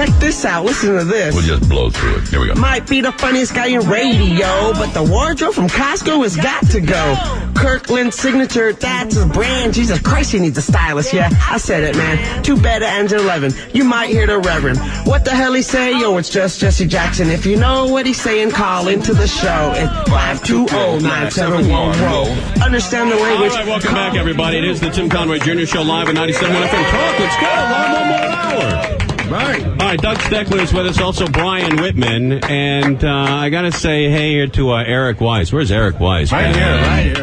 check this out. Listen to this. We'll just blow through it. Here we go. Might be the funniest guy in radio, but the wardrobe from Costco has got to go. Kirkland's signature, that's his brand. Jesus Christ, he needs a stylist. Yeah, I said it, man. Too bad it ends at 11. You might hear the Reverend. What the hell he say? Yo, it's just Jesse Jackson. If you know what he's saying, call into the show at 520-9711. Understand the language. All right, welcome back, everybody. It is the Tim Conway Jr. Show live at 97.1 FM Talk. Let's go. One more hour. Right. All right, Doug Steckler is with us, also Brian Whitman. And I got to say hey here to Eric Weiss. Where's Eric Weiss? Right here.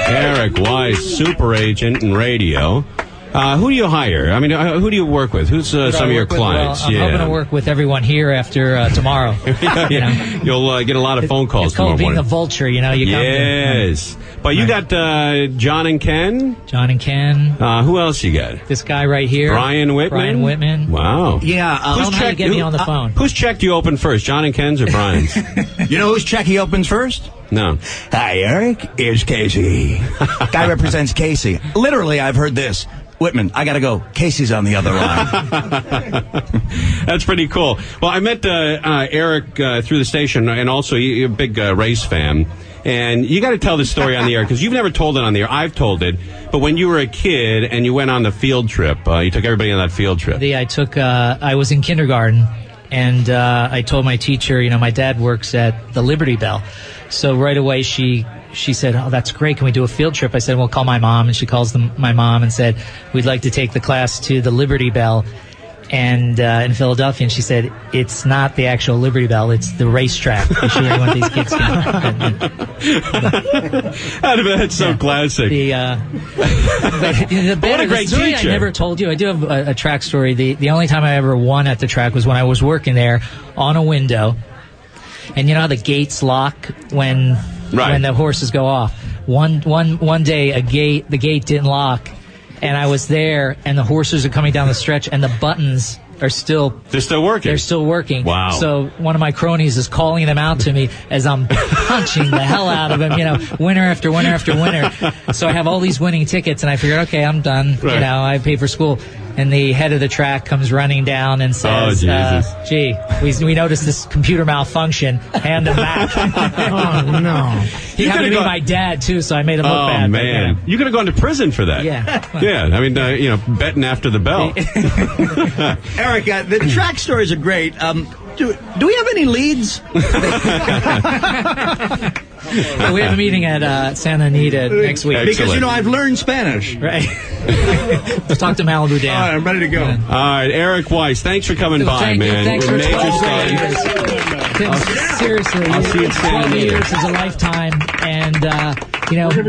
Eric Weiss, super agent in radio. Who do you hire? I mean, who do you work with? Who's some of your clients? Well, I'm hoping to work with everyone here after tomorrow. You'll get a lot of phone calls it's called tomorrow being morning. a vulture, you know. Yes. But you got John and Ken. John and Ken. Who else you got? This guy right here. Brian Whitman. Wow. Yeah. Tell him how to get me on the phone. Whose check do you open first, John and Ken's or Brian's? You know whose check he opens first? No. Hi, Eric. Here's Casey. Guy represents Casey. Literally, I've heard this. Whitman, I gotta go. Casey's on the other line. That's pretty cool. Well, I met Eric through the station, and also you're a big race fan. And you got to tell this story on the air, because you've never told it on the air. I've told it. But when you were a kid and you went on the field trip, you took everybody on that field trip. I was in kindergarten, and I told my teacher, my dad works at the Liberty Bell. So right away she said, oh, that's great. Can we do a field trip? I said, well, call my mom. And she calls my mom and said, we'd like to take the class to the Liberty Bell and in Philadelphia. And she said, it's not the actual Liberty Bell. It's the racetrack. You sure you want these kids to That's so classic. The what a great story teacher. I never told you. I do have a track story. The only time I ever won at the track was when I was working there on a window. And you know how the gates lock when the horses go off? One day the gate didn't lock, and I was there, and the horses are coming down the stretch, and the buttons are still... They're still working? They're still working. Wow. So one of my cronies is calling them out to me as I'm punching the hell out of them, winner after winner after winner. So I have all these winning tickets, and I figured, okay, I'm done. Right. I pay for school. And the head of the track comes running down and says, gee, we noticed this computer malfunction. Hand him back. Oh, no. He happened to be my dad, too, so I made him look bad. Oh, man. You could have gone to prison for that. Yeah. Yeah, I mean, betting after the bell. Eric, the track stories are great. Do we have any leads? We have a meeting at Santa Anita next week. Because, I've learned Spanish. Right. Let's talk to Malibu Dan. All right, I'm ready to go. All right, Eric Weiss, thanks for coming by, man. Thanks for Major 12 study. years. Tim, seriously, I'll see you at Santa 12 Anita. years is a lifetime, and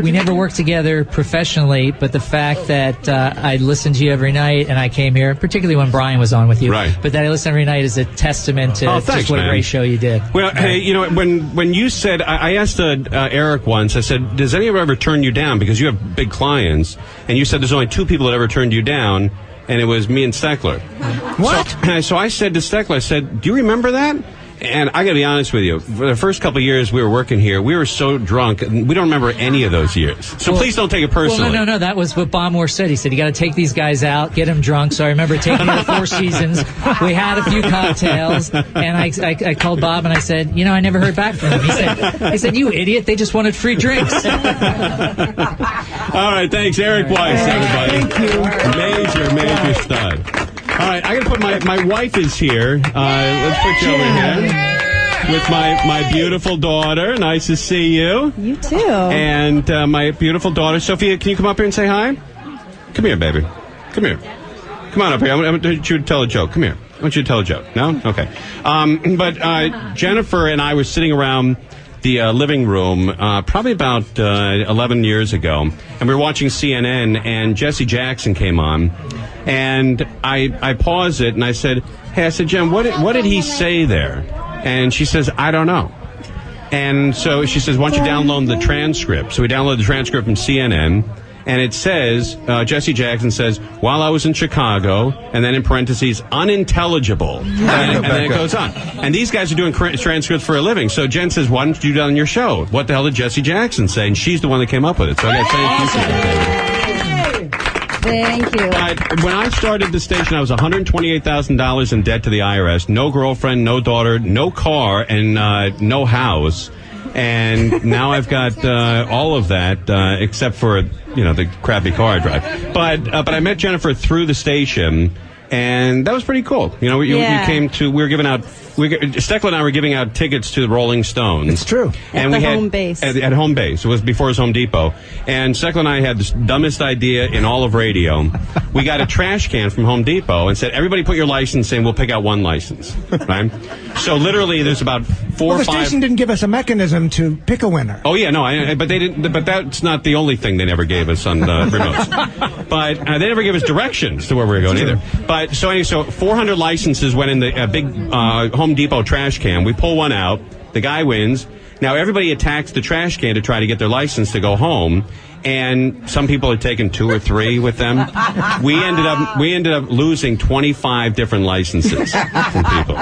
we never worked together professionally, but the fact that I listened to you every night, and I came here, particularly when Brian was on with you, right. But that I listened every night is a testament to thanks, just what man. a great show you did. Well, hey, when you said, I asked Eric once, I said, does anyone ever turn you down? Because you have big clients, and you said there's only 2 people that ever turned you down, and it was me and Steckler. What? So I said to Steckler, I said, do you remember that? And I got to be honest with you, for the first couple of years we were working here, we were so drunk, and we don't remember any of those years. So please don't take it personally. Well, no, that was what Bob Moore said. He said, you got to take these guys out, get them drunk. So I remember taking them to 4 Seasons. We had a few cocktails, and I called Bob and I said, I never heard back from him. He said, you idiot, they just wanted free drinks. All right, thanks. Eric Weiss, everybody. Thank you. Major stud. All right, I got to put my wife is here. Let's put you over here with my beautiful daughter. Nice to see you. You too. And my beautiful daughter. Sophia, can you come up here and say hi? Come here, baby. Come here. Come on up here. I want you to tell a joke. Come here. I want you to tell a joke. No? Okay. But Jennifer and I were sitting around the living room probably about 11 years ago, and we were watching CNN, and Jesse Jackson came on, and I paused it, and I said, Jen, what did he say there? And she says, I don't know. And so she says, why don't you download the transcript? So we downloaded the transcript from CNN, and it says, Jesse Jackson says, while I was in Chicago, and then in parentheses, unintelligible. And then it goes on. And these guys are doing transcripts for a living. So Jen says, why don't you do that on your show? What the hell did Jesse Jackson say? And she's the one that came up with it. So I got to thank you for that. Thank you. But when I started the station, I was $128,000 in debt to the IRS. No girlfriend, no daughter, no car, and no house. And now I've got all of that, except for the crappy car I drive. But I met Jennifer through the station, and that was pretty cool. You came to. We were giving out. Steckler and I were giving out tickets to the Rolling Stones. It's true. And at home base. At home base. It was before his Home Depot. And Steckler and I had the dumbest idea in all of radio. We got a trash can from Home Depot and said, everybody put your license in, we'll pick out one license. Right? So literally there's about four or the five... station didn't give us a mechanism to pick a winner. Oh, yeah, no, but they didn't. But that's not the only thing they never gave us on remotes. But they never gave us directions to where we were going either. But so 400 licenses went in the big Home Depot trash can. We pull one out. The guy wins. Now everybody attacks the trash can to try to get their license to go home. And some people had taken 2 or 3 with them. We ended up losing 25 different licenses from people,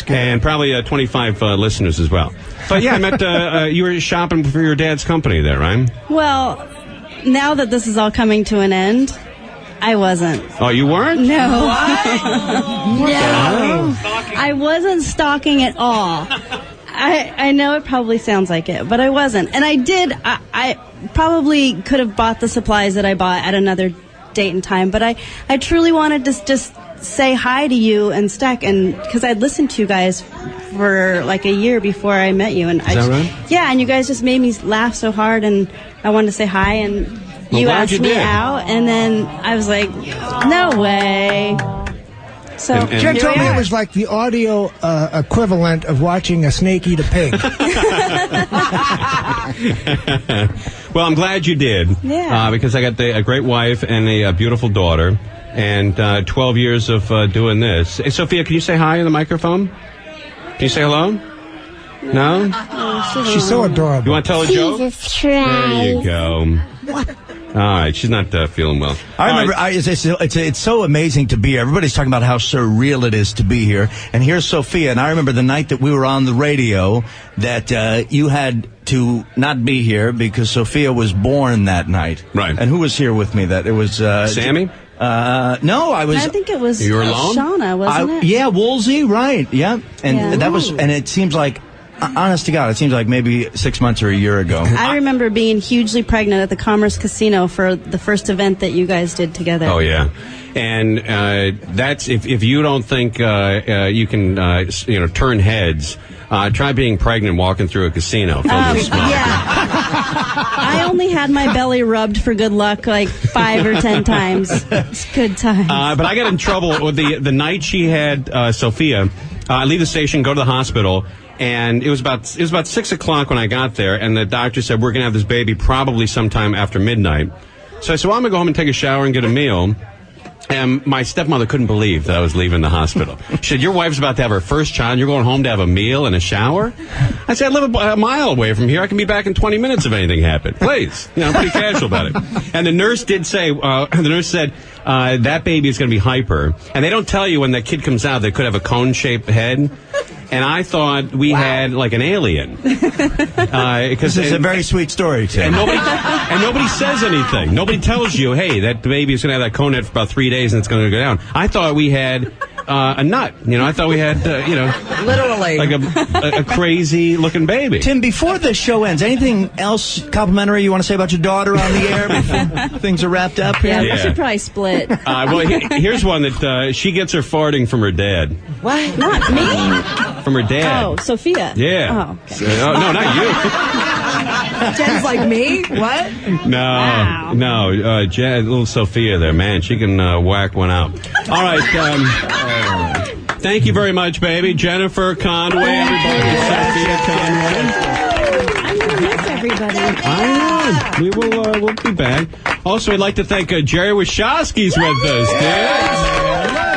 and probably 25 listeners as well. But yeah, I met you were shopping for your dad's company there, right? Well, now that this is all coming to an end, I wasn't. Oh, you weren't? No. No. I wasn't stalking at all. I know it probably sounds like it, but I wasn't. And I did. I probably could have bought the supplies that I bought at another date and time, but I truly wanted to just say hi to you and Steck, and because I'd listened to you guys for like a year before I met you. And Is that right? Yeah, and you guys just made me laugh so hard, and I wanted to say hi, and you asked me out, and then I was like, no way. So Jen told me it was like the audio equivalent of watching a snake eat a pig. Well, I'm glad you did. Yeah. Because I got a great wife and a beautiful daughter, and 12 years of doing this. Hey, Sophia, can you say hi in the microphone? Can you say hello? No? She's so adorable. You want to tell a joke? Jesus Christ. There you go. What? All right, she's not feeling well. I remember, it's so amazing to be here. Everybody's talking about how surreal it is to be here. And here's Sophia. And I remember the night that we were on the radio that you had to not be here because Sophia was born that night. Right. And who was here with me? That it was Sammy? No, I was. I think it was You were alone? Shauna, wasn't it? Yeah, Woolsey, right? Yeah. And Yeah. that was, and it seems like, honest to God, it seems like maybe 6 months or a year ago. I remember being hugely pregnant at the Commerce Casino for the first event that you guys did together. Oh, yeah. And that's if you don't think you can turn heads, try being pregnant walking through a casino filled with smoke. Yeah. I only had my belly rubbed for good luck like 5 or 10 times. It's good times. But I got in trouble with the night she had Sophia. I leave the station, go to the hospital. And it was about 6 o'clock when I got there, and the doctor said, we're going to have this baby probably sometime after midnight. So I said, well, I'm going to go home and take a shower and get a meal. And my stepmother couldn't believe that I was leaving the hospital. She said, your wife's about to have her first child, and you're going home to have a meal and a shower? I said, I live a mile away from here. I can be back in 20 minutes if anything happened. Please. I'm pretty casual about it. And the nurse did say, that baby is going to be hyper. And they don't tell you when that kid comes out, they could have a cone-shaped head. And I thought we had like an alien. This is a very sweet story, Tim. And nobody says anything. Nobody tells you, hey, that baby is going to have that cone head for about 3 days and it's going to go down. I thought we had a nut. I thought we had, literally, like a crazy looking baby. Tim, before the show ends, anything else complimentary you want to say about your daughter on the air before things are wrapped up here? Yeah, we should probably split. Well, here's one that she gets her farting from her dad. What? Not me? From her dad. Oh, Sophia. Yeah. Oh, okay. No, not you. Jen's like, me? What? No, no. Little Sophia there, man. She can whack one out. All right. Thank you very much, baby. Jennifer Conway, everybody. Sophia Conway. I'm going to miss everybody. I know. We'll be back. Also, I'd like to thank Jerry Wachowski's with us, dude.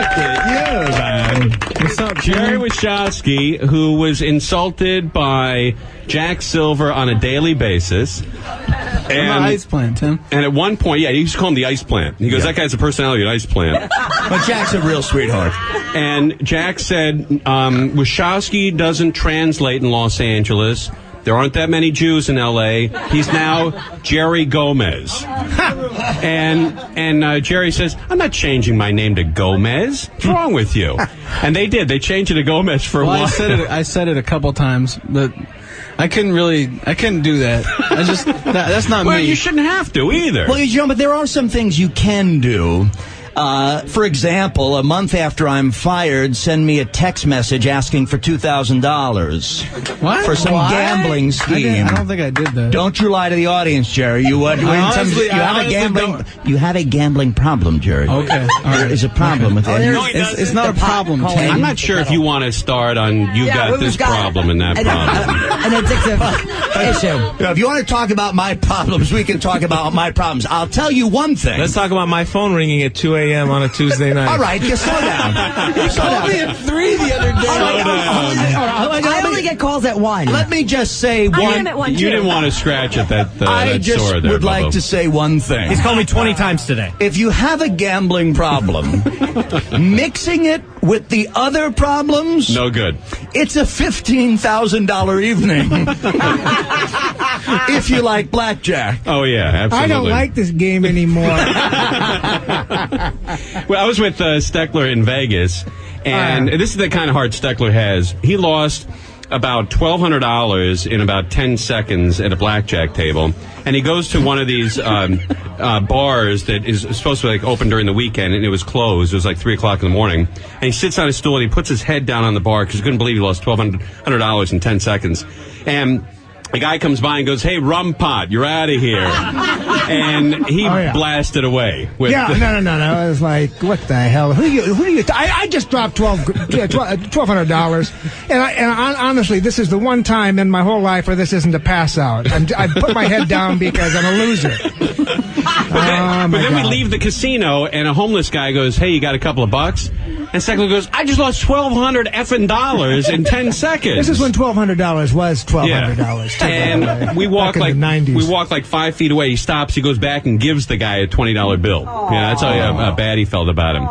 Look at you, man. What's up, Jerry Wachowski, who was insulted by Jack Silver on a daily basis. And I'm an ice plant, Tim. And at one point, he used to call him the ice plant. He goes, that guy's a personality, an ice plant. But Jack's a real sweetheart. And Jack said, Wachowski doesn't translate in Los Angeles There aren't that many Jews in L.A. He's now Jerry Gomez. And Jerry says, I'm not changing my name to Gomez. What's wrong with you? And they did. They changed it to Gomez for a while. I said it a couple times, but I couldn't do that. That's not Well, me. you shouldn't have to either. Well, you know, but there are some things you can do. For example, a month after I'm fired, send me a text message asking for $2,000 What? for some What? gambling scheme. I don't think I did that. Don't you lie to the audience, Jerry. You have a gambling problem, Jerry. Okay. All There right. is a problem with that. It's not a problem. I'm not sure if you want to start on you got this problem and that problem. An addictive issue. If you want to talk about my problems, we can talk about my problems. I'll tell you one thing. Let's talk about my phone ringing at 2 a.m. on a Tuesday night. All right, just slow down. Slow down. at 3 the other day. I only get calls at 1. Let me just say I one. am at 1 You too. didn't want to scratch at that I that just sore there, would like Bubba. to say one thing. He's called me 20 times today. If you have a gambling problem, mixing it with the other problems, No good. it's a $15,000 evening. If you like blackjack. Oh, yeah, absolutely. I don't like this game anymore. Well, I was with Steckler in Vegas, and this is the kind of heart Steckler has. He lost about $1,200 in about 10 seconds at a blackjack table, and he goes to one of these bars that is supposed to be like open during the weekend, and it was closed. It was like 3 o'clock in the morning, and he sits on his stool and he puts his head down on the bar because he couldn't believe he lost $1,200 in 10 seconds, and the guy comes by and goes, "Hey, rum pot, you're out of here," and he blasted away. With No. I was like, what the hell? Who do you? I just dropped $1,200, and honestly, this is the one time in my whole life where this isn't a pass out. I put my head down because I'm a loser. But then we leave the casino, and a homeless guy goes, "Hey, you got a couple of bucks?" And Steckler goes, "I just lost $1,200 effing dollars in 10 seconds." This is when $1,200 was $1,200. And we walk Back in the 90s. we walk like 5 feet away. He stops. He goes back and gives the guy a $20 bill. Yeah, that's how bad he felt about him.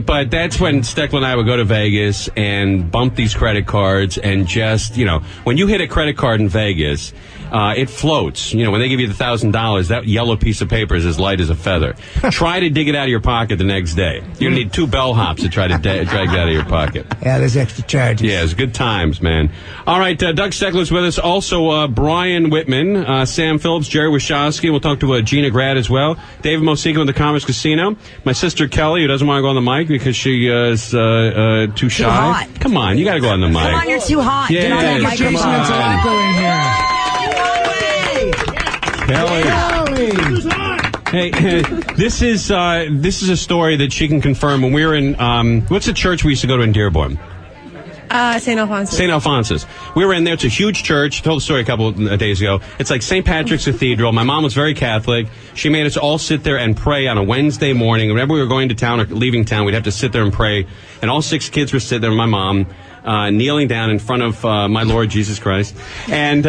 But that's when Steckler and I would go to Vegas and bump these credit cards and just, when you hit a credit card in Vegas, it floats. When they give you the $1,000, that yellow piece of paper is as light as a feather. Try to dig it out of your pocket the next day. You're going to need 2 bellhops to try to drag it out of your pocket. Yeah, there's extra charges. Yeah, it's good times, man. All right, Doug Steckler's with us. Also, Brian Whitman, Sam Phillips, Jerry Wachowski. We'll talk to Gina Grad as well. David Mosica with the Commerce Casino. My sister Kelly, who doesn't want to go on the mic because she is too shy. hot. Come on, you got to go on the mic. Come on, you're too hot. Yeah, Get on that come Jason on. and Tobacco in here. Kelly. Hey, this is a story that she can confirm. When we were in what's the church we used to go to in Dearborn? St. Alphonsus. St. Alphonsus. We were in there. It's a huge church. I told the story a couple of days ago. It's like St. Patrick's Cathedral. My mom was very Catholic. She made us all sit there and pray on a Wednesday morning. Whenever we were going to town or leaving town, we'd have to sit there and pray. And all 6 kids were sitting there with my mom, kneeling down in front of my Lord Jesus Christ. And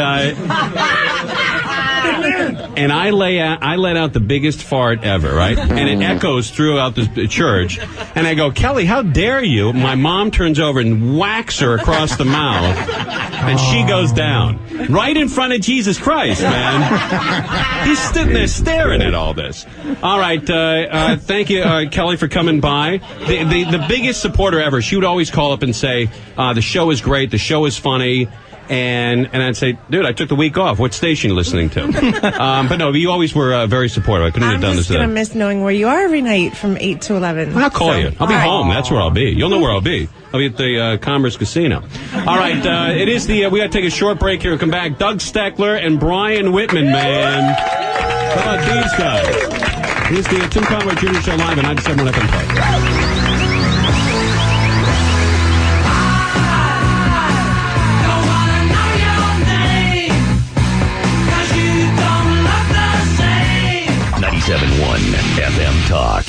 and I let out the biggest fart ever, right? And it echoes throughout the church. And I go, "Kelly, how dare you?" My mom turns over and whacks her across the mouth, and she goes down right in front of Jesus Christ, man. He's sitting there staring at all this. All right, thank you, Kelly, for coming by. The biggest supporter ever. She would always call up and say, "The show is great. The show is funny." And I'd say, "Dude, I took the week off. What station are you listening to?" But no, you always were very supportive. I couldn't have done this I'm just without. going to miss knowing where you are every night from 8 to 11. I'll call you. I'll be all right. home. That's where I'll be. You'll know where I'll be. I'll be at the Commerce Casino. All right, it is we got to take a short break here. We'll come back. Doug Steckler and Brian Whitman, man. How about these guys? Here's the Tim Conway Jr. Show live at 97 FM Park. FM Talk.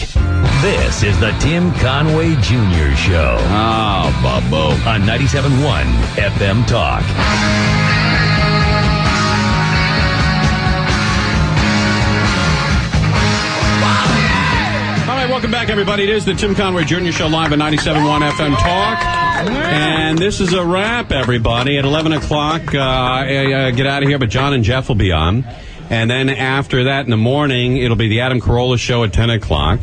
This is the Tim Conway Jr. Show. Oh, Bubbo. On 97.1 FM Talk. All right, welcome back, everybody. It is the Tim Conway Jr. Show live at 97.1 FM Talk. And this is a wrap, everybody. At 11 o'clock, get out of here, but John and Jeff will be on. And then after that in the morning, it'll be the Adam Carolla show at 10 o'clock.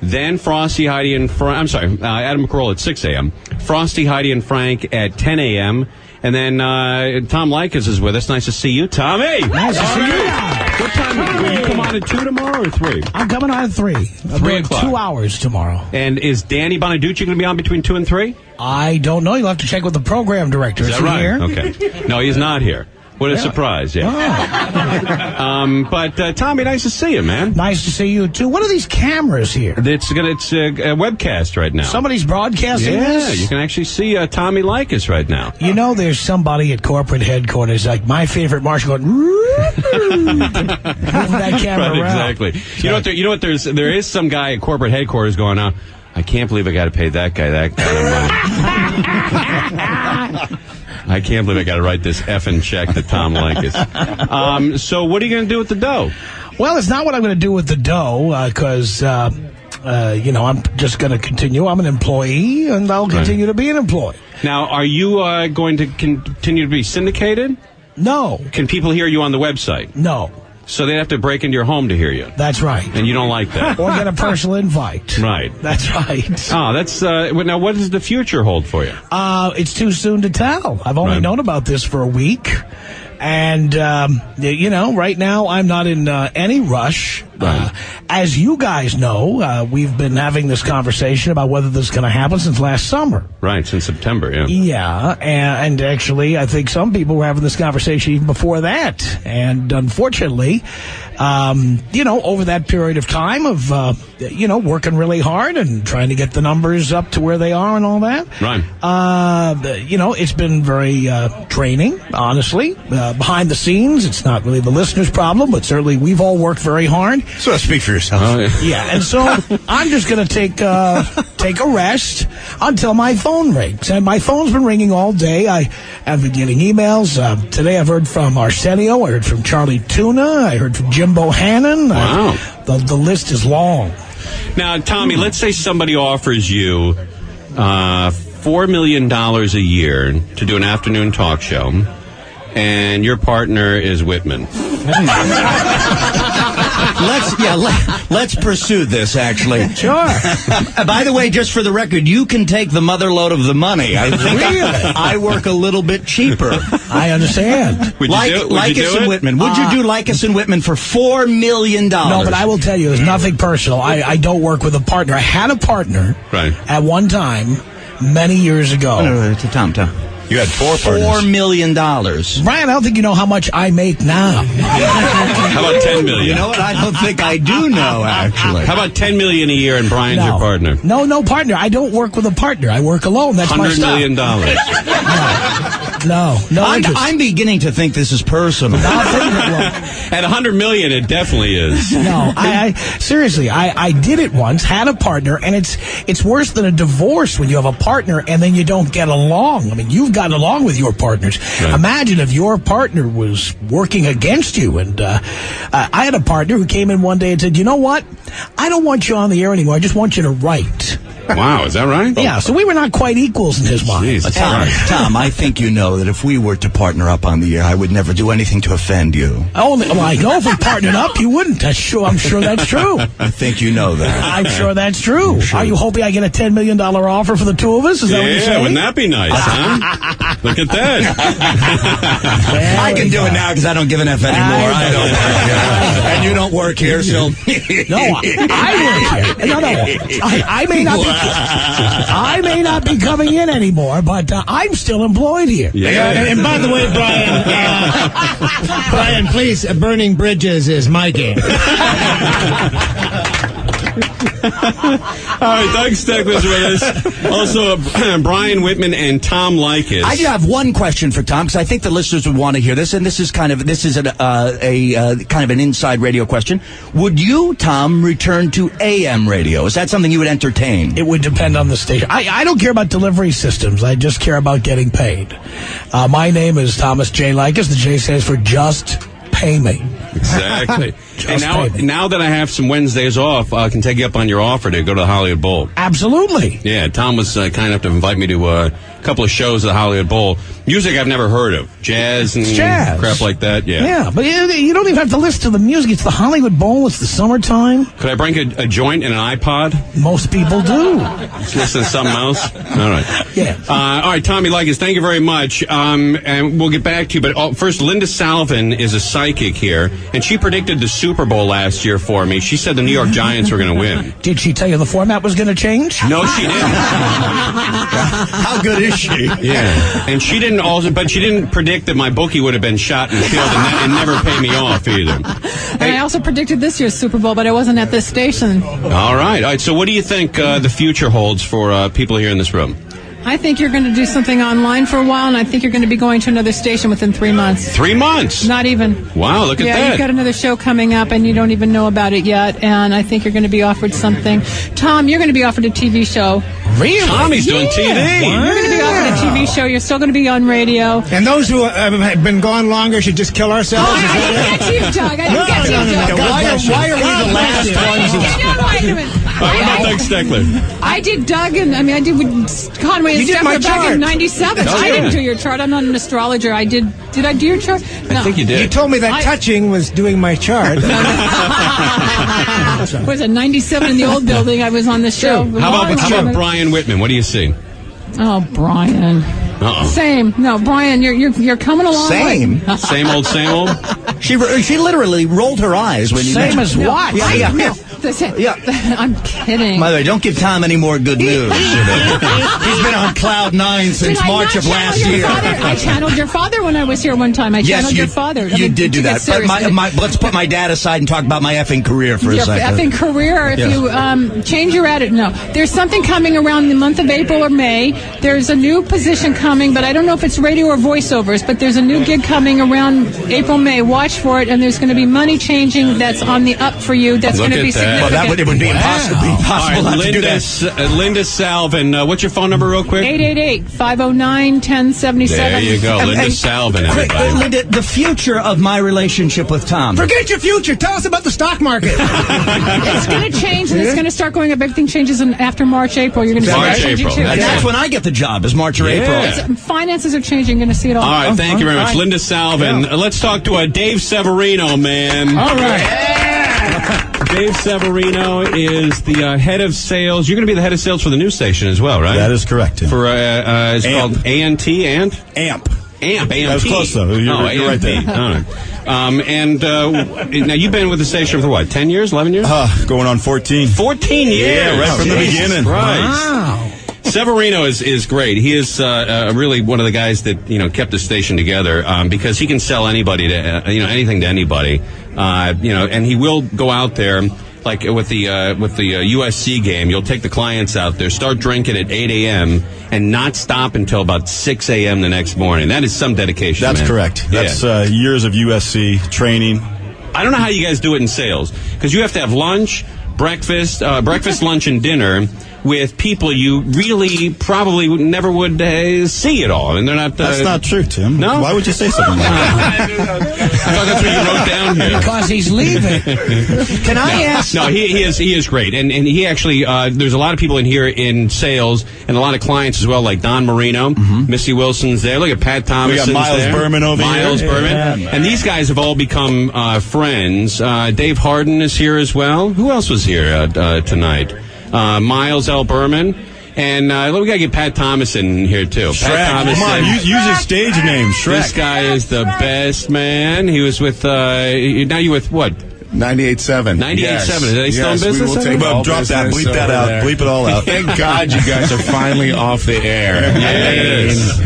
Then Frosty, Heidi, and Adam Carolla at 6 a.m. Frosty, Heidi, and Frank at 10 a.m. And then Tom Likas is with us. Nice to see you, Tommy. Nice to see you. What time will you come on at 2 tomorrow or 3? I'm coming on at 3. 3 o'clock. 2 hours tomorrow. And is Danny Bonaducci going to be on between 2 and 3? I don't know. You'll have to check with the program director. Is that he right? here? Okay. No, he's not here. What a surprise, yeah. Oh. But Tommy, nice to see you, man. Nice to see you, too. What are these cameras here? It's a webcast right now. Somebody's broadcasting this? Yeah, you can actually see Tommy Likas right now. You know, there's somebody at corporate headquarters, like my favorite marshal, going, moving that camera Right, around. exactly. You know what? There is some guy at corporate headquarters going on. I can't believe I got to pay that guy that kind of money. I can't believe I got to write this effing check to Tom Likas. So what are you going to do with the dough? Well, it's not what I'm going to do with the dough, because, I'm just going to continue. I'm an employee, and I'll continue to be an employee. Now, are you going to continue to be syndicated? No. Can people hear you on the website? No. So they'd have to break into your home to hear you. That's right. And you don't like that. Or get a personal invite. Right. That's right. Oh, that's now. What does the future hold for you? It's too soon to tell. I've only known about this for a week. And, right now I'm not in any rush. Right. As you guys know, we've been having this conversation about whether this is going to happen since last summer. Right, since September, yeah. Yeah, and actually I think some people were having this conversation even before that. And unfortunately, over that period of time of, working really hard and trying to get the numbers up to where they are and all that. Right. It's been very draining, honestly. Behind the scenes, it's not really the listener's problem, but certainly we've all worked very hard. So speak for yourself. Oh, Yeah, and so I'm just going to take a rest until my phone rings. And my phone's been ringing all day. I've been getting emails. Today I've heard from Arsenio. I heard from Charlie Tuna. I heard from Jim Bohannon. Wow. The list is long. Now, Tommy, let's say somebody offers you $4 million a year to do an afternoon talk show, and your partner is Whitman. Let's pursue this, actually. Sure. By the way, just for the record, you can take the mother load of the money. I think I work a little bit cheaper. I understand. Would you do Likas and it? Whitman. Would you do Likas and Whitman for $4 million? No, but I will tell you, it's nothing personal. I don't work with a partner. I had a partner at one time many years ago. No, Tom. You had $4 million. Brian, I don't think you know how much I make now. How about $10 million? You know what? I don't think I do know, actually. How about $10 million a year and Brian's your partner? No partner. I don't work with a partner. I work alone. That's my $100 stuff. million. No. I'm beginning to think this is personal. At $100 million, it definitely is. No, I seriously, I did it once, had a partner, and it's worse than a divorce when you have a partner and then you don't get along. I mean, you've gotten along with your partners. Right. Imagine if your partner was working against you. And I had a partner who came in one day and said, you know what? I don't want you on the air anymore. I just want you to write. Wow, is that right? Yeah, so we were not quite equals in his mind. Tom, I think you know that if we were to partner up on the air, I would never do anything to offend you. I know if we partnered up, you wouldn't. I'm sure that's true. I think you know that. I'm sure that's true. Sure. Are you hoping I get a $10 million offer for the two of us? Is that what you're saying? Wouldn't that be nice, huh? Look at that. I can do it now because I don't give an F anymore. I don't work here. And you don't work here, so... No, I work here. No. I may not be coming in anymore, but I'm still employed here. Yeah. And by the way, Brian, please, burning bridges is my game. All right, Doug Steckler's with us. Also, Brian Whitman and Tom Likas. I do have one question for Tom because I think the listeners would want to hear this, and this is kind of an inside radio question. Would you, Tom, return to AM radio? Is that something you would entertain? It would depend on the station. I don't care about delivery systems. I just care about getting paid. My name is Thomas J. Likas. The J stands for Just Pay Me. Exactly. And now that I have some Wednesdays off, I can take you up on your offer to go to the Hollywood Bowl. Absolutely. Yeah, Tom was kind enough to invite me to a couple of shows at the Hollywood Bowl. Music I've never heard of. Jazz and crap like that. Yeah, but you don't even have to listen to the music. It's the Hollywood Bowl. It's the summertime. Could I bring a joint and an iPod? Most people do. Just listen to something else? All right. Yeah. All right, Tommy Likas, thank you very much. And we'll get back to you. But first, Linda Salvin is a psychic here, and she predicted the Super Bowl last year for me. She said the New York Giants were going to win. Did she tell you the format was going to change? No, she didn't. How good is she? Yeah. And she didn't predict that my bookie would have been shot and killed and never pay me off either. And I also predicted this year's Super Bowl, but I wasn't at this station. All right. So what do you think the future holds for people here in this room? I think you're going to do something online for a while, and I think you're going to be going to another station within 3 months. 3 months? Not even. Wow, look at that. Yeah, you've got another show coming up, and you don't even know about it yet, and I think you're going to be offered something. Tom, you're going to be offered a TV show. Really? Tommy's doing TV. Wow. You're going to be offered a TV show. You're still going to be on radio. And those who have been gone longer should just kill ourselves? I didn't get to you, Doug. I didn't get to you, Doug. Why are we the last ones? Wait a minute. What about Doug Steckler? I did Doug, and I did with Conway and Steckler back in 97. I didn't do your chart. I'm not an astrologer. Did I do your chart? No. I think you did. You told me that touching was doing my chart. Was it 97 in the old building? I was on the show. How about Brian Whitman? What do you see? Oh, Brian. Uh-oh. Same. No, Brian, you're coming along. Same old. She literally rolled her eyes when you Same as what? Yeah. I'm kidding. By the way, don't give Tom any more good news. He's been on cloud 9 since March of last year. I channeled your father when I was here one time. I channeled your father. You did do that. But let's put my dad aside and talk about my effing career for a second. Your effing career, if you change your attitude. No. There's something coming around the month of April or May. There's a new position coming, but I don't know if it's radio or voiceovers, but there's a new gig coming around April, May. Watch for it, and there's going to be money changing that's on the up for you. That's going to be significant. Well, it would be impossible right, not to do that. Linda Salvin, what's your phone number real quick? 888-509-1077. There you go, Linda Salvin, everybody. Linda, the future of my relationship with Tom. Forget your future. Tell us about the stock market. It's going to change, and it's going to start going up. Everything changes after March, April. You're going to see that changing too. That's when I get the job, is March or April. Finances are changing. You're going to see it all. All right, thank you very much. Linda Salvin. Let's talk to Dave Severino, man. All right. Dave Severino is the head of sales. You're going to be the head of sales for the news station as well, right? That is correct. Tim. For it's called ANT, AMP. AMP. That was close, though. You're right there. All right. Now, you've been with the station for what, 10 years, 11 years? Going on 14. 14 years? Yeah, right from the beginning. Wow. Severino is great. He is really one of the guys that kept the station together because he can sell anybody to anything to anybody. And he will go out there like with the USC game. You'll take the clients out there, start drinking at 8 a.m. and not stop until about 6 a.m. the next morning. That is some dedication. That's correct. That's years of USC training. I don't know how you guys do it in sales because you have to have lunch, breakfast, lunch, and dinner with people you really probably never would see at all. And they're not... That's not true, Tim. No? Why would you say something like that? I thought that's what you wrote down here. Because he's leaving. Can I ask... No, he is great. And he actually... there's a lot of people in here in sales and a lot of clients as well, like Don Marino, Missy Wilson's there. Look at Pat Thomas. We got Miles Berman over here. Miles Berman. And these guys have all become friends. Dave Harden is here as well. Who else was here tonight? Miles L. Berman, and we gotta get Pat Thomas in here too. Shrek. Pat Thomas, come on, use his stage name, Shrek. This guy is the best, man. He was with. Now you with what? 98.7. 98.7. Yes. Are they still in business? We will take all drop that. Bleep that out. There. Bleep it all out. Thank God you guys are finally off the air. Yes.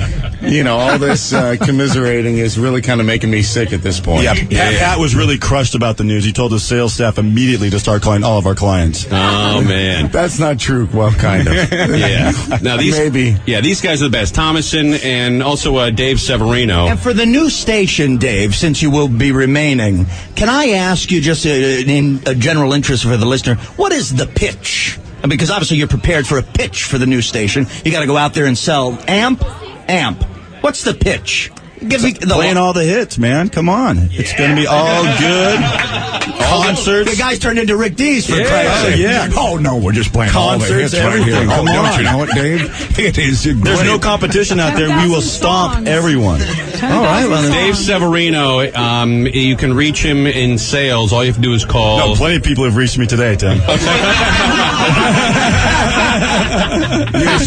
All this commiserating is really kind of making me sick at this point. Yeah, Pat was really crushed about the news. He told his sales staff immediately to start calling all of our clients. Oh, man. That's not true. Well, kind of. Yeah. Now Maybe. Yeah, these guys are the best. Thomason and also Dave Severino. And for the new station, Dave, since you will be remaining, can I ask you just in a general interest for the listener, what is the pitch? Because obviously you're prepared for a pitch for the new station. You got to go out there and sell AMP. What's the pitch? Playing all the hits, man. Come on. Yeah. It's going to be all good. Concerts. The guys turned into Rick Dees for Christ's sake. Yeah. Oh, no, we're just playing concerts, all the hits everything. right here. Come Don't on. you know it, Dave? It is great. There's no competition out there. We will stomp everyone. All right. Well, Dave Severino, you can reach him in sales. All you have to do is call. No, plenty of people have reached me today, Tim.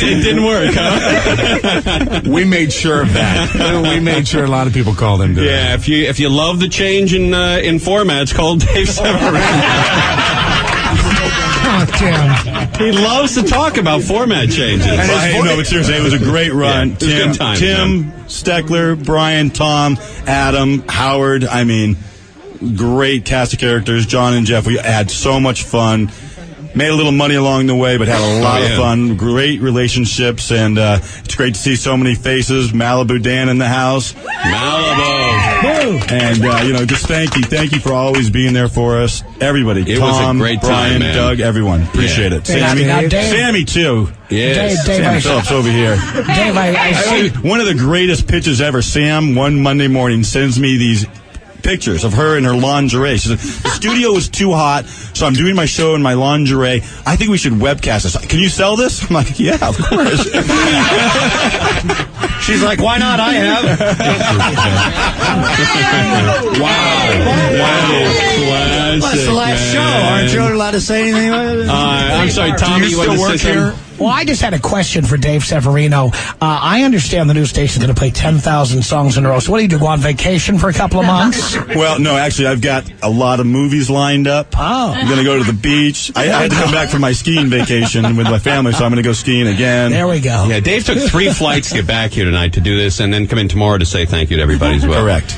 It didn't work, huh? We made sure of that. We made sure a lot of people called him today. Yeah, if you love the change in formats, call Dave Severino. Oh, Tim. He loves to talk about format changes. No, but seriously, it was a great run. Yeah, Tim, good time, Steckler, Brian, Tom, Adam, Howard. I mean, great cast of characters. John and Jeff. We had so much fun. Made a little money along the way, but had a lot of fun. Great relationships, and it's great to see so many faces. Malibu Dan in the house. Malibu. And, just thank you for always being there for us. Everybody. It Tom, was a great Brian, time, man. Doug, everyone. Appreciate it. Sammy. Sammy, too. Yes. Sammy Phillips over here. Dave, I see. One of the greatest pitches ever. Sam, one Monday morning, sends me these pictures of her in her lingerie. She said, the studio was too hot, so I'm doing my show in my lingerie. I think we should webcast this. Can you sell this? I'm like, yeah, of course. She's like, why not? I have. Wow. That's the last show. Aren't you allowed to say anything about it? I'm sorry, Tommy, you want to say something? Well, I just had a question for Dave Severino. I understand the news station's going to play 10,000 songs in a row. So what do you do, go on vacation for a couple of months? Well, no, actually, I've got a lot of movies lined up. Oh. I'm going to go to the beach. I had to come back from my skiing vacation with my family, so I'm going to go skiing again. There we go. Yeah, Dave took 3 flights to get back here tonight to do this, and then come in tomorrow to say thank you to everybody as well. Correct.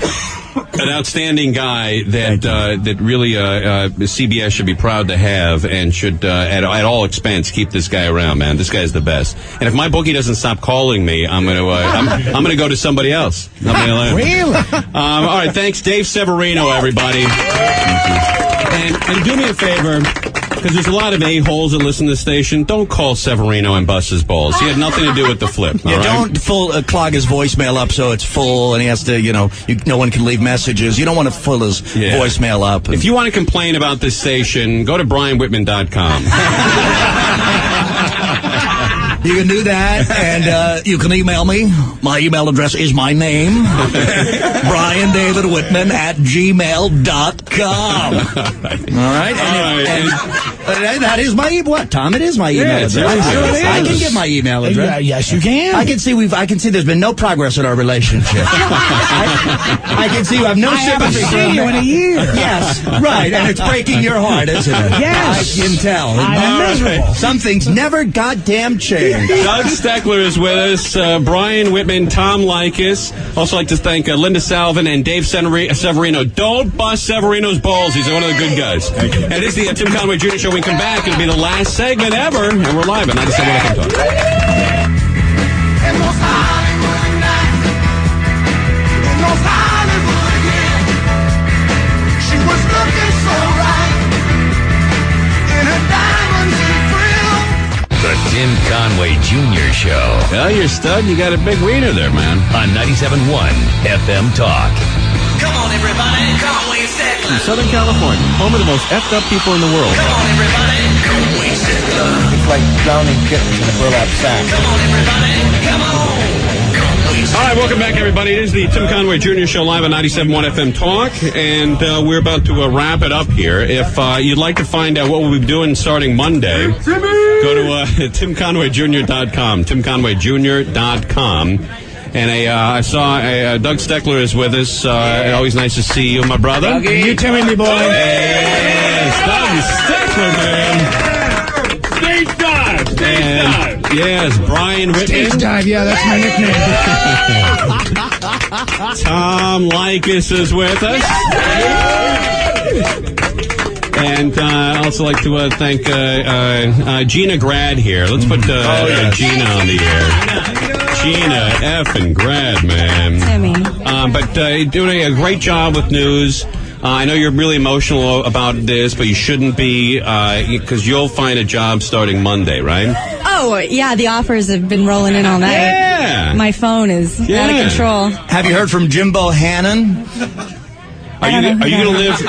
An outstanding guy that really CBS should be proud to have, and should at all expense keep this guy around, man. This guy's the best. And if my bookie doesn't stop calling me, I'm gonna go to somebody else. Really? All right, thanks, Dave Severino, everybody. And do me a favor, because there's a lot of a-holes that listen to the station. Don't call Severino and bust his balls. He had nothing to do with the flip. Yeah, all right? don't clog his voicemail up so it's full and he has to, no one can leave messages. You don't want to fill his voicemail up. If you want to complain about this station, go to BrianWhitman.com. You can do that, and you can email me. My email address is my name, BrianDavidWhitman@gmail.com. All right? And that is my what, Tom? It is my email address. I can give my email address. Yes, you can. I can see there's been no progress in our relationship. I can see you have no sympathy for you in a year. Yes, right, and it's breaking your heart, isn't it? Yes. I can tell. I'm miserable. Some things never goddamn change. Doug Steckler is with us, Brian Whitman, Tom Likas. Also like to thank Linda Salvin and Dave Severino. Don't bust Severino's balls. He's one of the good guys. Thank you. And it is the Tim Conway Jr. Show. We come back. It'll be the last segment ever, and we're live at 97 FM Talk. The Tim Conway Jr. Show. Well, you're stud. You got a big wiener there, man. On 97.1 FM Talk. Come on, everybody. Conway Steckler. From Southern California, home of the most effed up people in the world. Come on, everybody. Conway Steckler. It's like drowning kittens in a burlap sack. Come on, everybody. Come on. All right, welcome back, everybody. It is the Tim Conway Jr. Show live on 97.1 FM Talk, and we're about to wrap it up here. If you'd like to find out what we'll be doing starting Monday, go to TimConwayJr.com, TimConwayJr.com. And I saw Doug Steckler is with us. Always nice to see you, my brother. Dougie. You Timmy, me boy. Yes, Doug Steckler, man. Stage dive. Stage dive. Yes, Brian Whitman. Stage dive, yeah, that's my nickname. Tom Likas is with us. And I'd also like to thank Gina Grad here. Let's put Gina on the air. Gina effing Grad, man. Timmy. But doing a great job with news. I know you're really emotional about this, but you shouldn't be, because you'll find a job starting Monday, right? Oh, Oh, yeah, the offers have been rolling in all night. Yeah. My phone is out of control. Have you heard from Jimbo Hannon? Are you going to live?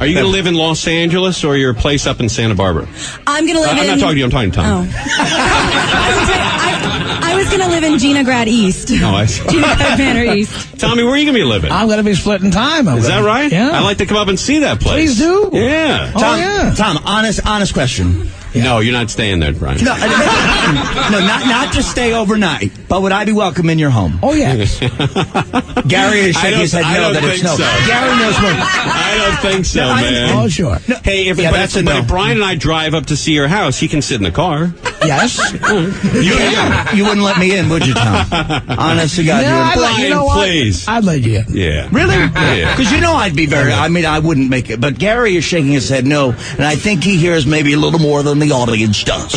Are you going to live in Los Angeles or your place up in Santa Barbara? I'm going to live in... I'm not talking to you. I'm talking to Tom. I was going to live in Ginograd East. Oh, I see. Ginograd Manor East. Tommy, where are you going to be living? I'm going to be splitting time. Is that right? Yeah. I'd like to come up and see that place. Please do. Yeah. Tom, honest question. No, you're not staying there, Brian. No, not to stay overnight, but would I be welcome in your home? Oh, yes. Gary is shaking his head no, that it's no. So. Gary knows more. I don't think so, man. Oh, sure. No, hey, if Brian and I drive up to see your house, he can sit in the car. Yes. You wouldn't let me in, would you, Tom? Honest to God, you wouldn't. Brian, you know what? please. I'd let you in. Yeah. Really? Yeah. Because you know I'd be very... I mean, I wouldn't make it. But Gary is shaking his head no, and I think he hears maybe a little more than the audience does.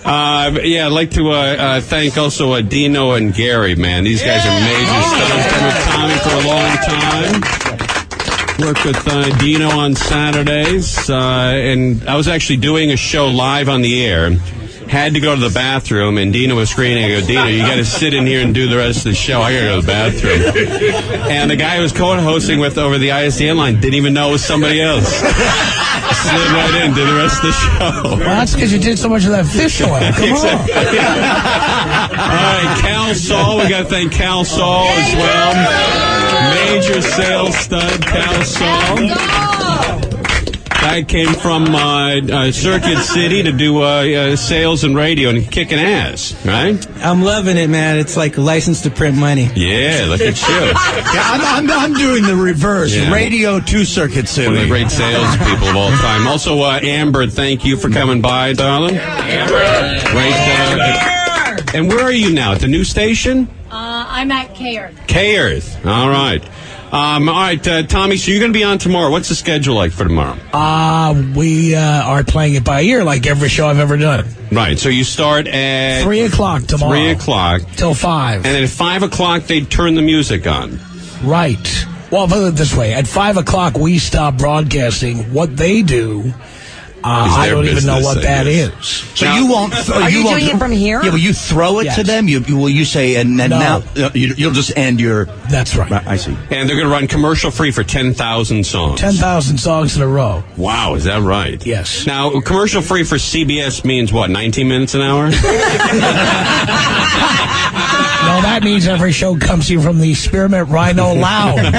I'd like to thank also Dino and Gary, man. These guys are major stars. Been with Tommy for a long time. Worked with Dino on Saturdays, and I was actually doing a show live on the air. Had to go to the bathroom, and Dino was screaming. I go, Dino, you got to sit in here and do the rest of the show. I got to go to the bathroom. And the guy who was co-hosting with over the ISDN line didn't even know it was somebody else. Slid right in, did the rest of the show. Well, that's because you did so much of that fish oil. Come on. All right, Cal Saul. We got to thank Cal Saul as well. Major sales stud, Cal Saul. Guy came from Circuit City to do sales and radio and kicking ass, right? I'm loving it, man. It's like a license to print money. Yeah, look at you. I'm doing the reverse. Yeah. Radio to Circuit City. One of the great sales people of all time. Also, Amber, thank you for coming by, darling. Amber. Great. And where are you now? At the new station? I'm at K-Earth. K-Earth. All right. All right, Tommy, so you're going to be on tomorrow. What's the schedule like for tomorrow? We are playing it by ear like every show I've ever done. Right, so you start at... 3 o'clock tomorrow. 3 o'clock. Till 5. And then at 5 o'clock, they turn the music on. Right. Well, put it this way. At 5 o'clock, we stop broadcasting. What they do... I don't even know what that is. So now, you won't... Are you doing it from here? Yeah, will you throw it to them? Will you say, and no. Now you'll just end your... That's right. I see. And they're going to run commercial-free for 10,000 songs. 10,000 songs in a row. Wow, is that right? Yes. Now, commercial-free for CBS means what, 19 minutes an hour? No, that means every show comes to you from the Spearmint Rhino Lounge.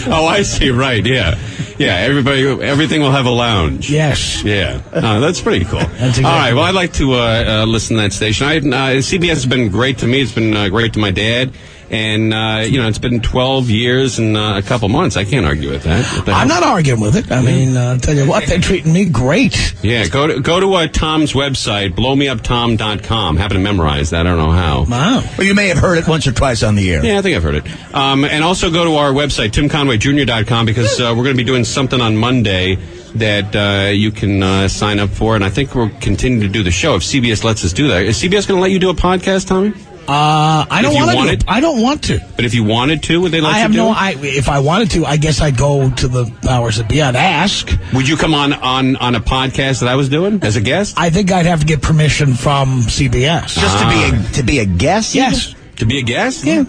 Oh, I see. Right, yeah. Yeah, everything will have a lounge. Yes. Yeah. That's pretty cool. That's exactly all right, well, I'd like to listen to that station. CBS has been great to me. It's been great to my dad. And, it's been 12 years and a couple months. I can't argue with that. I'm not arguing with it. I mean, I'll tell you what, they're treating me great. Yeah, go to Tom's website, blowmeuptom.com. Happen to memorize that. I don't know how. Wow. Well, you may have heard it once or twice on the air. Yeah, I think I've heard it. And also go to our website, timconwayjr.com, because we're going to be doing something on Monday that you can sign up for. And I think we'll continue to do the show if CBS lets us do that. Is CBS going to let you do a podcast, Tommy? I don't want to. But if you wanted to, would they let you do it? If I wanted to, I guess I'd go to the powers that be. I'd ask. Would you come on a podcast that I was doing as a guest? I think I'd have to get permission from CBS. Just to be a guest? Yes. To be a guest? Yeah.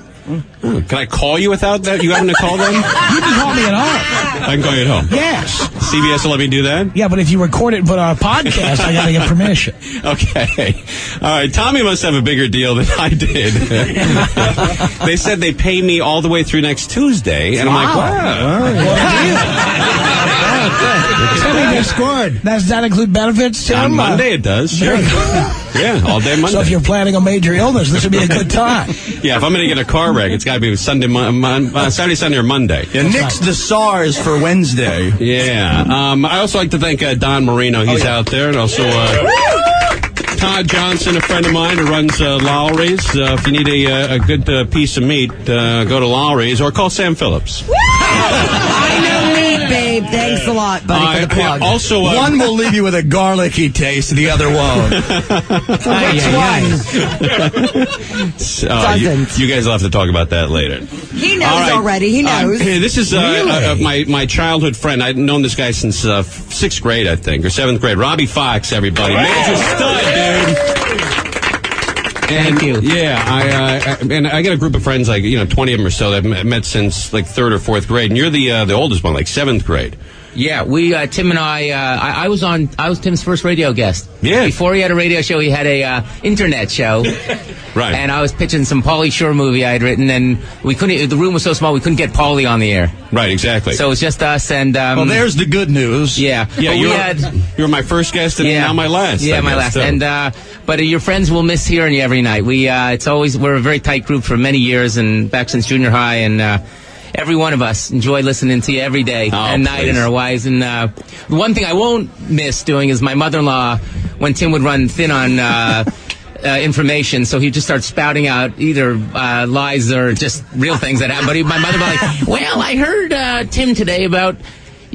Can I call you without that? You having to call them? You can call me at home. I can call you at home? Yes. CBS will let me do that? Yeah, but if you record it and put it on a podcast, I got to get permission. Okay. All right. Tommy must have a bigger deal than I did. They said they pay me all the way through next Tuesday, and I'm like, wow. Does that include benefits, Tim? On Monday it does, sure. Yeah, all day Monday. So if you're planning a major illness, this would be a good time. Yeah, if I'm going to get a car wreck, it's got to be Saturday, Sunday, or Monday. Yeah, nix the SARS for Wednesday. Yeah. I also like to thank Don Marino. He's out there. And also Todd Johnson, a friend of mine who runs Lowry's. If you need a good piece of meat, go to Lowry's or call Sam Phillips. I know meat, babe. Babe, thanks a lot, buddy, for the plug. Also, one will leave you with a garlicky taste, the other won't. You guys will have to talk about that later. He knows already. He knows. This is my childhood friend. I've known this guy since 6th grade, I think, or 7th grade. Robbie Fox, everybody. Major stud, dude. Thank you. Yeah, I got a group of friends, like 20 of them or so that I've met since like 3rd or 4th grade, and you're the oldest one, like 7th grade. Yeah, we Tim and I was Tim's first radio guest. Yeah. Before he had a radio show, he had a internet show. Right. And I was pitching some Pauly Shore movie I had written, and we couldn't. The room was so small we couldn't get Pauly on the air. Right, exactly. So it was just us and. Well, there's the good news. Yeah. Yeah, you were my first guest, and now my last. Yeah, my last. So. And but your friends will miss hearing you every night. We're a very tight group for many years, and back since junior high, and. Every one of us enjoy listening to you every day and night and our wives. And the one thing I won't miss doing is my mother-in-law, when Tim would run thin on information, so he'd just start spouting out either lies or just real things that happen. But my mother would be like, well, I heard, Tim, today about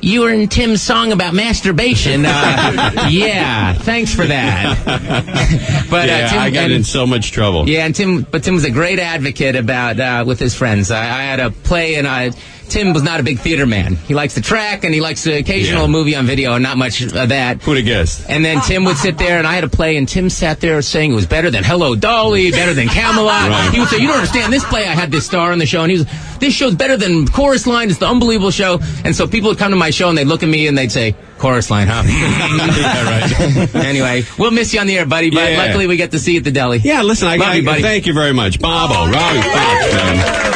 you and Tim's song about masturbation. Yeah, thanks for that. But Tim, I got in so much trouble. Yeah, and Tim was a great advocate about with his friends. I had a play, and Tim was not a big theater man. He likes the track, and he likes the occasional movie on video, and not much of that. Who'd have guessed? And then Tim would sit there, and I had a play, and Tim sat there saying it was better than Hello, Dolly, better than Camelot. Right. He would say, you don't understand, this play, I had this star on the show, and he was, this show's better than Chorus Line, it's the unbelievable show. And so people would come to my show, and they'd look at me, and they'd say, Chorus Line, huh? Yeah, right. Anyway, we'll miss you on the air, buddy, but luckily we get to see you at the deli. Yeah, listen, Love you, buddy. Thank you very much. Bobo, Robbie Fox, man.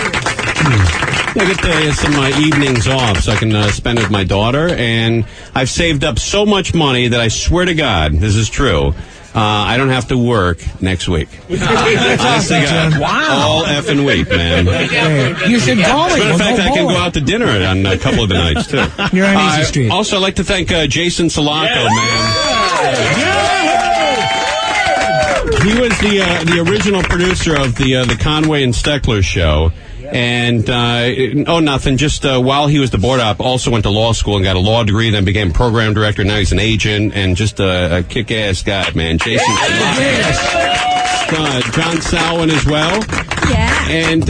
I get some evenings off so I can spend with my daughter, and I've saved up so much money that I swear to God, this is true, I don't have to work next week. Honest to God. Wow. All effing week, man. You should call me. As a matter of fact, I can go out to dinner on a couple of the nights, too. You're on Easy Street. Also, I'd like to thank Jason Salako, man. He was the original producer of the Conway and Steckler show. And, nothing. Just while he was the board op, also went to law school and got a law degree, then became program director. Now he's an agent and just a kick-ass guy, man. Jason. John Salwin as well. Yeah. And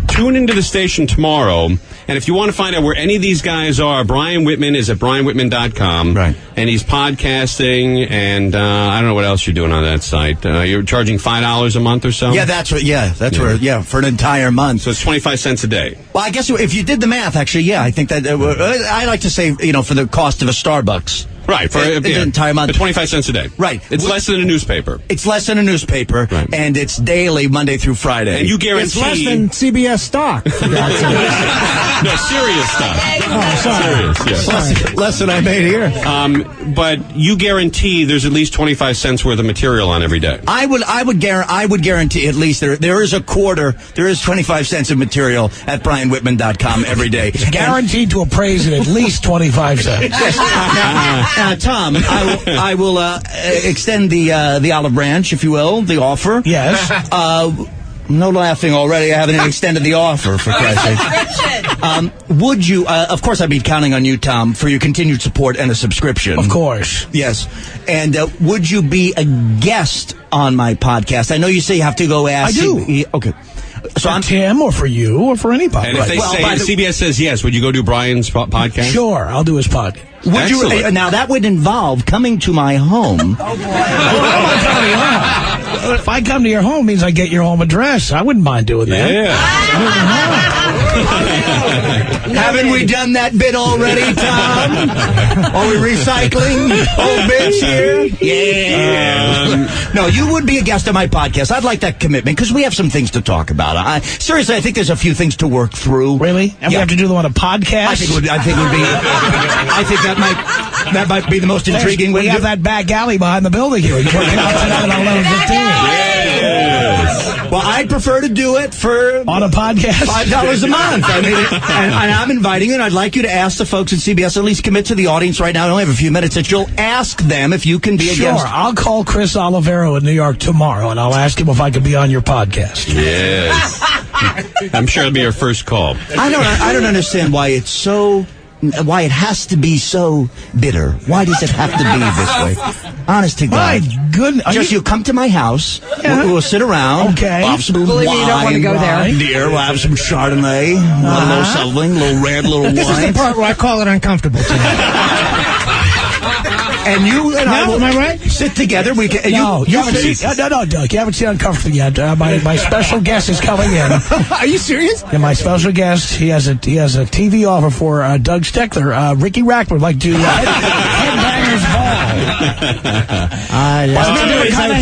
tune into the station tomorrow. And if you want to find out where any of these guys are, Brian Whitman is at brianwhitman.com. Right. And he's podcasting, and I don't know what else you're doing on that site. You're charging $5 a month or so? Yeah, that's where, for an entire month. So it's 25 cents a day. Well, I guess if you did the math, actually, yeah, I think that, I like to say, for the cost of a Starbucks. Right, for an entire month. 25 cents a day. Right. It's less than a newspaper. It's less than a newspaper, right. And it's daily, Monday through Friday. And you guarantee... It's less than CBS stock. No, serious stuff. Oh, sorry. Serious, yeah. Less than I made here. But you guarantee there's at least 25 cents worth of material on every day. I would guarantee at least there is 25 cents of material at brianwhitman.com every day. It's guaranteed to appraise it at least 25 cents. Yes. Now, Tom, I will extend the olive branch, if you will, the offer. Yes. No laughing already. I haven't even extended the offer, for Christ's sake. Would you, of course I'd be counting on you, Tom, for your continued support and a subscription. Of course. Yes. And would you be a guest on my podcast? I know you say you have to go ask. I do. Okay. So for Tim or for you or for anybody. And if they CBS says yes, would you go do Brian's podcast? Sure, I'll do his podcast. Would you? Now that would involve coming to my home. If I come to your home, means I get your home address. I wouldn't mind doing that. Yeah. Haven't we done that bit already, Tom? Are we recycling old bits here? Yeah. No, you would be a guest on my podcast. I'd like that commitment because we have some things to talk about. Seriously, I think there's a few things to work through. Really? And we have to do them on a podcast? I think that might be the most intriguing way. We have that back alley behind the building here. You're working out tonight at 11:15. Yes. Well, I'd prefer to do it on a podcast. $5 a month. I mean, and I'm inviting you, and I'd like you to ask the folks at CBS, at least commit to the audience right now. I only have a few minutes that you'll ask them if you can be a guest. Sure, I'll call Chris Olivero in New York tomorrow, and I'll ask him if I could be on your podcast. Yes. I'm sure it'll be your first call. I don't understand why it's so why it has to be so bitter. Why does it have to be this way? Honest to God. My goodness. Just you come to my house. Yeah. We'll sit around. Okay. We'll have some Believe wine. me, you don't want to go there. Dear, we'll have some Chardonnay. A little something, a little red, a little This is the wine. part where I call it uncomfortable tonight. And you and I will am I right? sit together. We can. No, you haven't seen, no, Doug, you haven't seen Uncomfortable yet. My special guest is coming in. Are you serious? And my special guest, he has a TV offer for Doug Steckler. Ricky Rack would like to headbangers ball.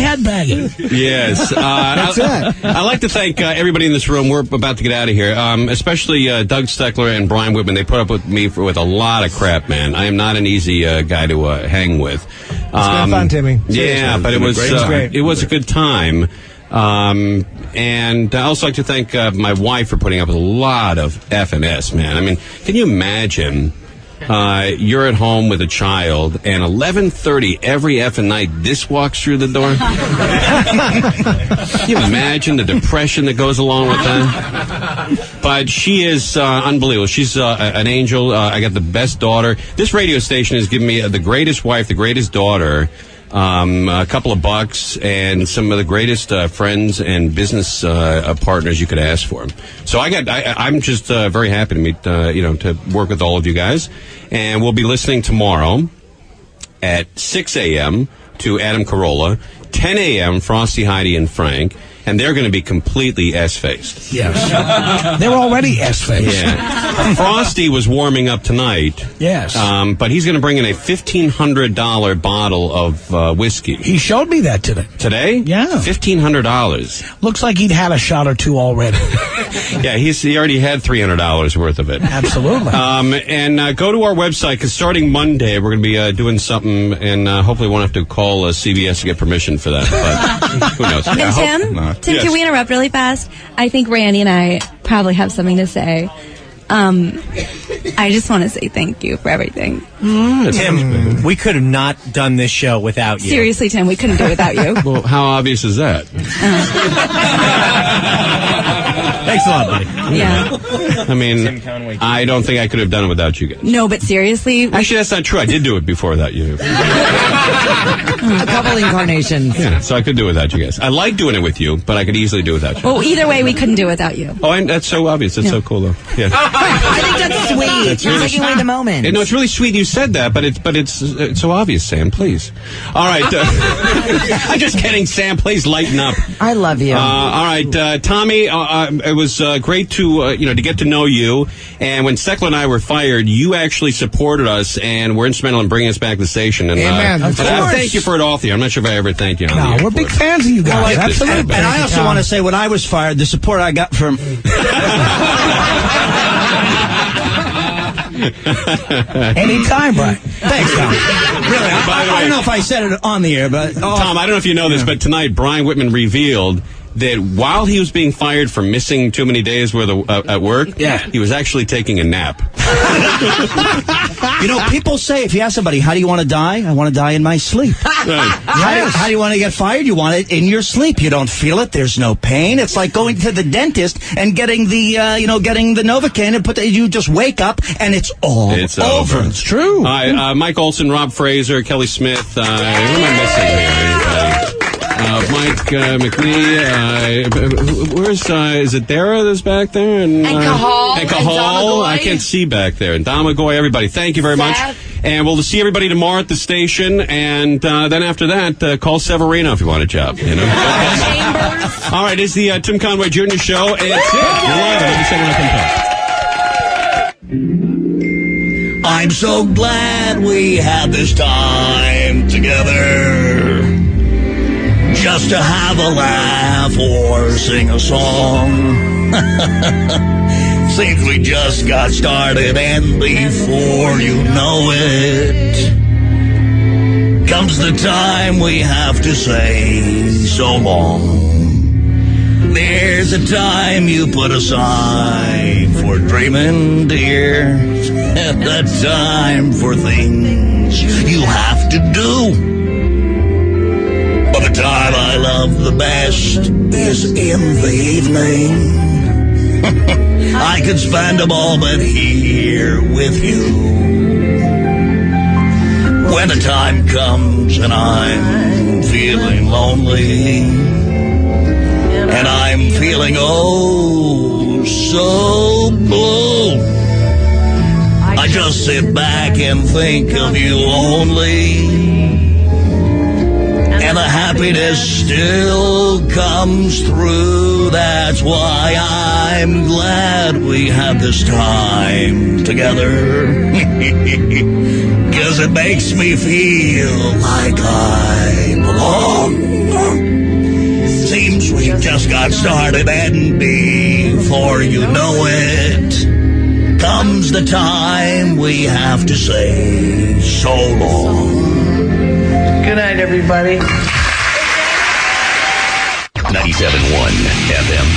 Headbanging. Yes. That's it. I'd like to thank everybody in this room. We're about to get out of here, especially Doug Steckler and Brian Whitman. They put up with me with a lot of crap, man. I am not an easy guy to hang with. It's been fun, Timmy. Yeah, but it was great. it was a good time. And I also like to thank my wife for putting up with a lot of F&S, man. I mean, can you imagine? You're at home with a child, and 11:30 every effing night, this walks through the door. Can you imagine the depression that goes along with that? But she is unbelievable. She's an angel. I got the best daughter. This radio station has given me the greatest wife, the greatest daughter, a couple of bucks, and some of the greatest friends and business partners you could ask for. So I'm just very happy to meet, to work with all of you guys. And we'll be listening tomorrow at 6 a.m. to Adam Carolla, 10 a.m. Frosty, Heidi, and Frank. And they're going to be completely S-faced. Yes. They're already S-faced. Yeah. Frosty was warming up tonight. Yes. But he's going to bring in a $1,500 bottle of whiskey. He showed me that today. Today? Yeah. $1,500. Looks like he'd had a shot or two already. Yeah, he already had $300 worth of it. Absolutely. And go to our website, because starting Monday, we're going to be doing something, and hopefully won't have to call CBS to get permission for that. But who knows? And Tim, Yes. can we interrupt really fast? I think Randy and I probably have something to say. I just want to say thank you for everything. Tim, we could have not done this show without you. Seriously, Tim, we couldn't do it without you. Well, how obvious is that? Thanks a lot, buddy. Yeah. I mean, I don't think I could have done it without you guys. No, but seriously. Actually, that's not true. I did do it before without you. A couple incarnations. Yeah, so I could do it without you guys. I like doing it with you, but I could easily do it without you. Well, either way, we couldn't do it without you. Oh, and that's so obvious. That's so cool, though. Yeah. I think that's sweet. That's You're really taking away the moment. No, it's really sweet you said that, but it's so obvious, Sam. Please. All right. I'm just kidding, Sam. Please lighten up. I love you. All right, Tommy. It was great to to get to know you. And when Steckler and I were fired, you actually supported us and were instrumental in bringing us back to the station. And, Amen. And I thank you for it all. I'm not sure if I ever thanked you. On the No, air we're for big it. fans of you guys. Absolutely. And I also want to say, when I was fired, the support I got from... Anytime, Brian. Thanks, Tom. Really, By the way, I don't know if I said it on the air, but... Tom, I don't know if you know this, but tonight Brian Whitman revealed that while he was being fired for missing too many days worth of, at work, he was actually taking a nap. People say, if you ask somebody, how do you want to die? I want to die in my sleep. How do you want to get fired? You want it in your sleep. You don't feel it. There's no pain. It's like going to the dentist and getting the, getting the Novocaine and you just wake up and it's all over. It's true. Mike Olson, Rob Fraser, Kelly Smith. Who am I missing here? Mike McNee. Where's is it Dara that's back there? And Cahal. And Cahal. I can't see back there. And Damagoy, everybody. Thank you very much. And we'll see everybody tomorrow at the station. And then after that, call Severino if you want a job. You know. All right, it's the Tim Conway Jr. Show. It's I'm so glad we had this time together, just to have a laugh or sing a song. Seems we just got started, and before you know it, comes the time we have to say so long. There's a time you put aside for dreaming, dear, and a time for things you have to do. But the time I love the best is in the evening, I could spend a moment here with you. When the time comes and I'm feeling lonely, and I'm feeling oh so blue, I just sit back and think of you only, and the happiness still comes through. That's why I'm glad we had this time together, 'cause it makes me feel like I belong. Seems we just got started, and before you know it, comes the time we have to say so long. Good night, everybody. 97.1 FM